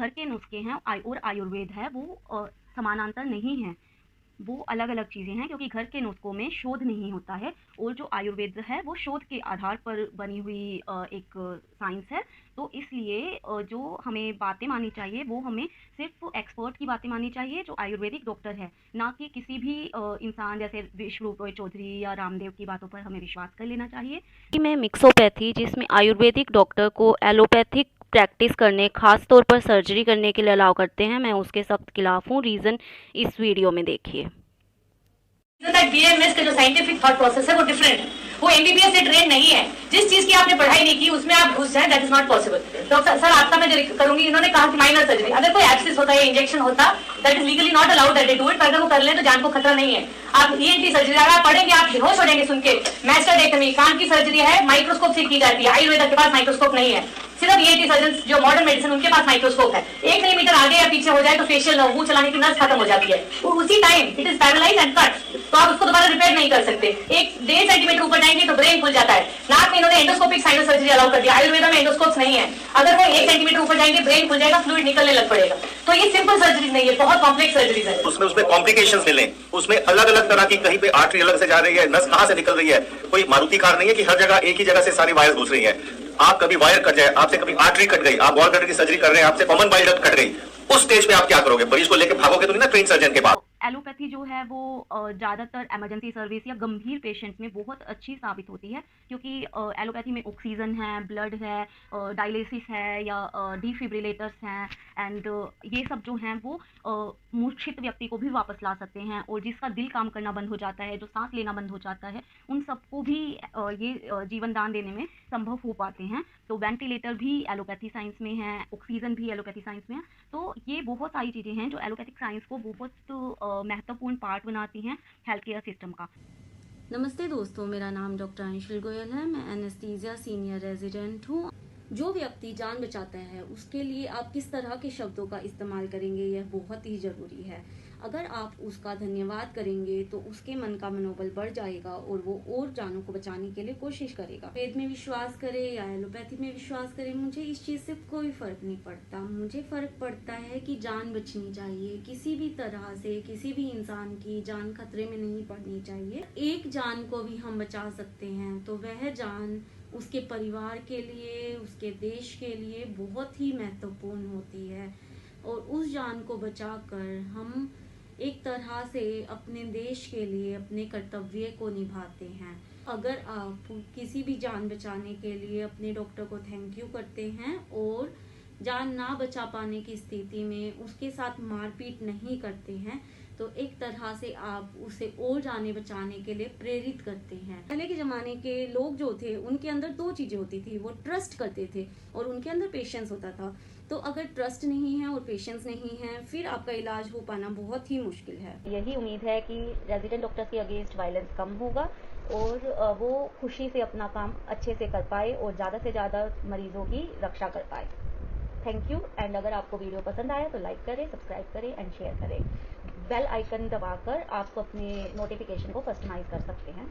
घर के नुस्खे हैं और आयुर्वेद है वो समानांतर नहीं हैं, वो अलग-अलग चीज़ें हैं क्योंकि घर के नुस्ख़ों में शोध नहीं होता है और जो आयुर्वेद है वो शोध के आधार पर बनी हुई एक साइंस है। तो इसलिए जो हमें बातें माननी चाहिए वो हमें सिर्फ़ एक्सपर्ट की बातें माननी चाहिए जो आयुर्वेदिक डॉक्टर है, ना कि किसी भी इंसान जैसे विश्वरूप रॉय चौधरी या रामदेव की बातों पर हमें विश्वास कर लेना चाहिए। कि मैं मिक्सोपैथी जिसमें आयुर्वेदिक डॉक्टर को एलोपैथिक प्रैक्टिस करने खास तौर पर सर्जरी करने के लिए अलाउ करते हैं, मैं उसके सख्त खिलाफ हूँ। रीज़न इस वीडियो में देखिए। बीएमएस का जो साइंटिफिक थॉट प्रोसेस है वो डिफरेंट है, वो एमबीबीएस से ट्रेन नहीं है। जिस चीज की आपने पढ़ाई नहीं की उसमें आप घुस जाए, that is not possible. Doctor sir आपका मैं जो करूंगी, इन्होंने कहा कि माइनर सर्जरी, अगर कोई एब्सिस होता है, इंजेक्शन होता, that is legally not allowed that they do it, पर अगर वो कर ले तो जान को खतरा नहीं है। आप ईएनटी सर्जरी अगर आप पढ़ेंगे आप बेहोश हो जाएंगे सुन के। मैस्टरडेक्टमी कान की सर्जरी है, माइक्रोस्कोप से की जाती है, आयुर्वेद के पास माइक्रोस्कोप नहीं है। सिर्फ ईएनटी सर्जन जो मॉडर्न मेडिसिन उनके पास माइक्रोस्कोप है। 1 मिलीमीटर आगे या पीछे हो जाए तो फेशियल मुंह चलाने की नस खत्म हो जाती है, वो उसी time it is paralyse and cut, तो आप उसको दोबारा रिपेयर नहीं कर सकते। 1-1.5 सेंटीमीटर ऊपर जाएंगे तो ब्रेन खुल जाता है। नाक में इन्होंने एंडोस्कोपिक साइनस सर्जरी अलाउ कर दिया, आयुर्वेद में एंडोस्कोप नहीं है। अगर वो 1 सेंटीमीटर ऊपर जाएंगे ब्रेन खुल जाएगा, फ्लूइड निकलने लग पड़ेगा। तो ये सिंपल सर्जरी नहीं है, बहुत कॉम्प्लेक्स सर्जरी है। उसमें कॉम्प्लिकेशंस मिले, उसमें अलग अलग तरह की, कहीं पे आर्टरी अलग से जा रही है, नस कहां से निकल रही है। कोई मारुति कार नहीं है कि हर जगह एक ही जगह से सारी वायर्स घुस रही है। आप कभी वायर कट जाए, आपसे कभी आर्टरी कट गई, आप गॉल ब्लैडर की सर्जरी कर रहे हैं, आपसे कॉमन बाइल डक्ट कट गई, उस स्टेज पे आप क्या करोगे? मरीज को लेकर भागोगे तो नहीं ना ट्रेन सर्जन के पास। एलोपैथी जो है वो ज़्यादातर इमरजेंसी सर्विस या गंभीर पेशेंट में बहुत अच्छी साबित होती है क्योंकि एलोपैथी में ऑक्सीजन है, ब्लड है, डायलिसिस है या डिफिब्रिलेटर्स हैं एंड ये सब जो हैं वो मूर्छित व्यक्ति को भी वापस ला सकते हैं और जिसका दिल काम करना बंद हो जाता है, जो सांस लेना बंद हो जाता है, उन सबको भी ये जीवन दान देने में संभव हो पाते हैं। तो वेंटिलेटर भी एलोपैथी साइंस में है, ऑक्सीजन भी एलोपैथी साइंस में है। तो ये बहुत सारी चीज़ें हैं जो एलोपैथिक साइंस को बहुत महत्वपूर्ण पार्ट बनाती हैं हेल्थ केयर सिस्टम का। नमस्ते दोस्तों, मेरा नाम डॉक्टर अंशुल गोयल है। मैं एनेस्थीसिया सीनियर रेजिडेंट हूँ। जो व्यक्ति जान बचाता है उसके लिए आप किस तरह के शब्दों का इस्तेमाल करेंगे यह बहुत ही ज़रूरी है। अगर आप उसका धन्यवाद करेंगे तो उसके मन का मनोबल बढ़ जाएगा और वो और जानों को बचाने के लिए कोशिश करेगा। वेद में विश्वास करे या एलोपैथी में विश्वास करे, मुझे इस चीज़ से कोई फ़र्क नहीं पड़ता। मुझे फ़र्क पड़ता है कि जान बचनी चाहिए, किसी भी तरह से किसी भी इंसान की जान खतरे में नहीं पड़नी चाहिए। एक जान को भी हम बचा सकते हैं तो वह जान उसके परिवार के लिए, उसके देश के लिए बहुत ही महत्वपूर्ण होती है और उस जान को बचाकर हम एक तरह से अपने देश के लिए अपने कर्तव्य को निभाते हैं। अगर आप किसी भी जान बचाने के लिए अपने डॉक्टर को थैंक यू करते हैं और जान ना बचा पाने की स्थिति में उसके साथ मारपीट नहीं करते हैं तो एक तरह से आप उसे और जाने बचाने के लिए प्रेरित करते हैं। पहले के ज़माने के लोग जो थे उनके अंदर 2 चीज़ें होती थी, वो ट्रस्ट करते थे और उनके अंदर पेशेंस होता था। तो अगर ट्रस्ट नहीं है और पेशेंस नहीं है फिर आपका इलाज हो पाना बहुत ही मुश्किल है। यही उम्मीद है कि रेजिडेंट डॉक्टर्स के अगेंस्ट वायलेंस कम होगा और वो खुशी से अपना काम अच्छे से कर पाए और ज़्यादा से ज़्यादा मरीजों की रक्षा कर पाए। Thank you. एंड अगर आपको वीडियो पसंद आया तो लाइक करें, सब्सक्राइब करें एंड शेयर करें। बेल आइकन दबाकर आप अपने नोटिफिकेशन को कस्टमाइज कर सकते हैं।